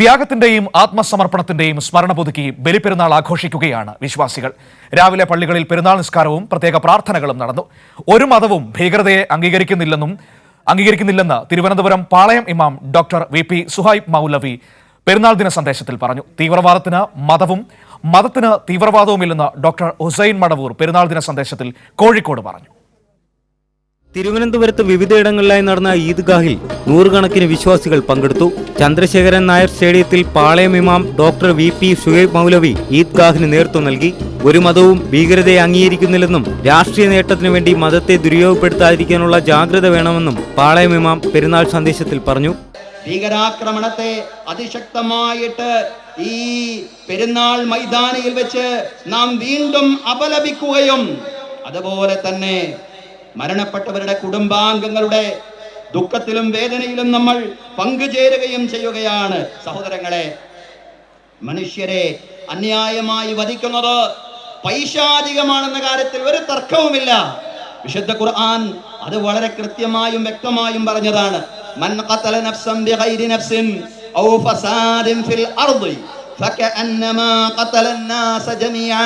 ത്യാഗത്തിന്റെയും ആത്മസമർപ്പണത്തിന്റെയും സ്മരണ പുതുക്കി ബലിപ്പെരുന്നാൾ ആഘോഷിക്കുകയാണ് വിശ്വാസികൾ. രാവിലെ പള്ളികളിൽ പെരുന്നാൾ നിസ്കാരവും പ്രത്യേക പ്രാർത്ഥനകളും നടന്നു. ഒരു മതവും ഭീകരതയെ അംഗീകരിക്കുന്നില്ലെന്ന് തിരുവനന്തപുരം പാളയം ഇമാം ഡോക്ടർ വി.പി. സുഹൈബ് മൗലവി പെരുന്നാൾ ദിന സന്ദേശത്തിൽ പറഞ്ഞു. തീവ്രവാദത്തിന് മതവും മതത്തിന് തീവ്രവാദവുമില്ലെന്ന് ഡോക്ടർ ഹുസൈൻ മടവൂർ പെരുന്നാൾ ദിന സന്ദേശത്തിൽ കോഴിക്കോട് പറഞ്ഞു. തിരുവനന്തപുരത്ത് വിവിധയിടങ്ങളിലായി നടന്ന ഈദ്ഗാഹിൽ നൂറുകണക്കിന് വിശ്വാസികൾ പങ്കെടുത്തു. ചന്ദ്രശേഖരൻ നായർ സ്റ്റേഡിയത്തിൽ പാളയം ഇമാം ഡോക്ടർ വി.പി. സുഹൈബ് മൗലവി ഈദ്ഗാഹിന് നേതൃത്വം നൽകി. ഒരു മതവും ഭീകരതയെ അംഗീകരിക്കുന്നില്ലെന്നും രാഷ്ട്രീയ നേട്ടത്തിനു വേണ്ടി മതത്തെ ദുരുപയോഗപ്പെടുത്താതിരിക്കാനുള്ള ജാഗ്രത വേണമെന്നും പാളയം ഇമാം പെരുന്നാൾ സന്ദേശത്തിൽ പറഞ്ഞു. ഭീകരാക്രമണത്തെ അതിശക്തമായിട്ട് ഈ പെരുന്നാൾ മൈതാനിയിൽ വെച്ച് നാം വീണ്ടും അപലപിക്കുകയും അതുപോലെ തന്നെ മരണപ്പെട്ടവരുടെ കുടുംബാംഗങ്ങളുടെ ദുഃഖത്തിലും വേദനയിലും നമ്മൾ പങ്കുചേരുകയും ചെയ്യുകയാണ്. സഹോദരങ്ങളെ, മനുഷ്യരെ അന്യായമായി വധിക്കുന്നത് പൈശാചികമാണെന്ന കാര്യത്തിൽ ഒരു തർക്കവുമില്ല. വിശുദ്ധ ഖുർആൻ അത് വളരെ കൃത്യമായും വ്യക്തമായും പറഞ്ഞതാണ്. മൻ ഖതല നഫ്സൻ ബിഗൈരി നഫ്സിൻ ഔ ഫസാദിൻ ഫിൽ അർദി ഫകഅന്നമാ ഖതല الناس ജമീഅ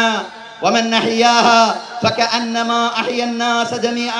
വമൻ അഹ്യാഹാ ഫകഅന്നമാ അഹ്യ الناس ജമീഅ.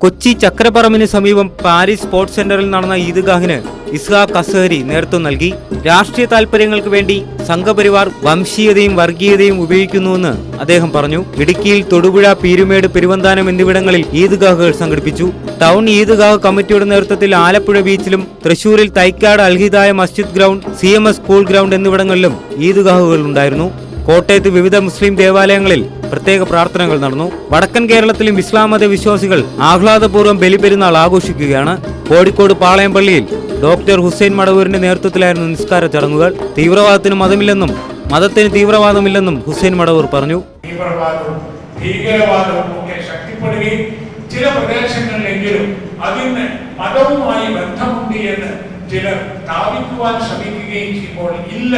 കൊച്ചി ചക്രപ്പറമ്പിന് സമീപം പാരീസ് സ്പോർട്സ് സെന്ററിൽ നടന്ന ഈദ്ഗാഹിന് ഇസ്ഹാഖ് അസ്ഹരി നേതൃത്വം നൽകി. രാഷ്ട്രീയ താൽപര്യങ്ങൾക്ക് വേണ്ടി സംഘപരിവാർ വംശീയതയും വർഗീയതയും ഉപയോഗിക്കുന്നുവെന്ന് അദ്ദേഹം പറഞ്ഞു. ഇടുക്കിയിൽ തൊടുപുഴ, പീരുമേട്, പെരുവന്താനം എന്നിവിടങ്ങളിൽ ഈദ്ഗാഹുകൾ സംഘടിപ്പിച്ചു. ടൗൺ ഈദ്ഗാഹ് കമ്മിറ്റിയുടെ നേതൃത്വത്തിൽ ആലപ്പുഴ ബീച്ചിലും തൃശൂരിൽ തൈക്കാട് അൽഹിദായ മസ്ജിദ് ഗ്രൗണ്ട്, CMS സ്കൂൾ ഗ്രൗണ്ട് എന്നിവിടങ്ങളിലും ഈദ്ഗാഹുകൾ ഉണ്ടായിരുന്നു. കോട്ടയത്ത് വിവിധ മുസ്ലിം ദേവാലയങ്ങളിൽ പ്രത്യേക പ്രാർത്ഥനകൾ നടന്നു. വടക്കൻ കേരളത്തിലും ഇസ്ലാം മത വിശ്വാസികൾ ആഹ്ലാദപൂർവ്വം ബലിപെരുന്നാൾ ആഘോഷിക്കുകയാണ്. കോഴിക്കോട് പാളയം പള്ളിയിൽ ഡോക്ടർ ഹുസൈൻ മടവൂരിന്റെ നേതൃത്വത്തിലായിരുന്നു നിസ്കാര ചടങ്ങുകൾ. തീവ്രവാദത്തിന് മതമില്ലെന്നും മതത്തിന് തീവ്രവാദമില്ലെന്നും ഹുസൈൻ മടവൂർ പറഞ്ഞു. തീവ്രവാദവും ഭീകരവാദവും ഒക്കെ ശക്തിപ്പെടുകയും ചില പ്രദേശങ്ങളിലെങ്കിലും അതിന് മതവുമായി ബന്ധമുണ്ട് എന്ന് ചിലർ സ്ഥാപിക്കുവാൻ ശ്രമിക്കുകയും ചെയ്യുമ്പോൾ ഇല്ല,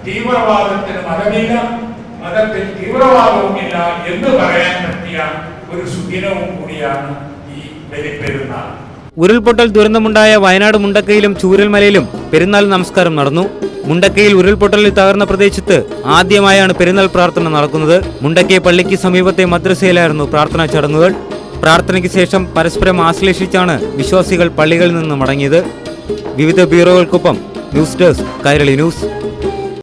തീവ്രവാദത്തിന് മതമില്ല, മതത്തിൽ തീവ്രവാദവുമില്ല എന്ന് പറയാൻ പറ്റിയ ഒരു സുദിനവും കൂടിയാണ് ഈ ബലിപ്പെരുന്നാൾ. ഉരുൾപൊട്ടൽ ദുരന്തമുണ്ടായ വയനാട് മുണ്ടക്കയിലും ചൂരൽമലയിലും പെരുന്നാൾ നമസ്കാരം നടന്നു. മുണ്ടക്കയിൽ ഉരുൾപൊട്ടലിൽ തകർന്ന പ്രദേശത്ത് ആദ്യമായാണ് പെരുന്നാൾ പ്രാർത്ഥന നടക്കുന്നത്. മുണ്ടക്കൈ പള്ളിക്ക് സമീപത്തെ മദ്രസയിലായിരുന്നു പ്രാർത്ഥനാ ചടങ്ങുകൾ. പ്രാർത്ഥനയ്ക്ക് ശേഷം പരസ്പരം ആശ്ലേഷിച്ചാണ് വിശ്വാസികൾ പള്ളികളിൽ നിന്ന് മടങ്ങിയത്. വിവിധ ബ്യൂറോകൾക്കൊപ്പം ന്യൂസ് ഡെസ്ക് കൈരളി ന്യൂസ്.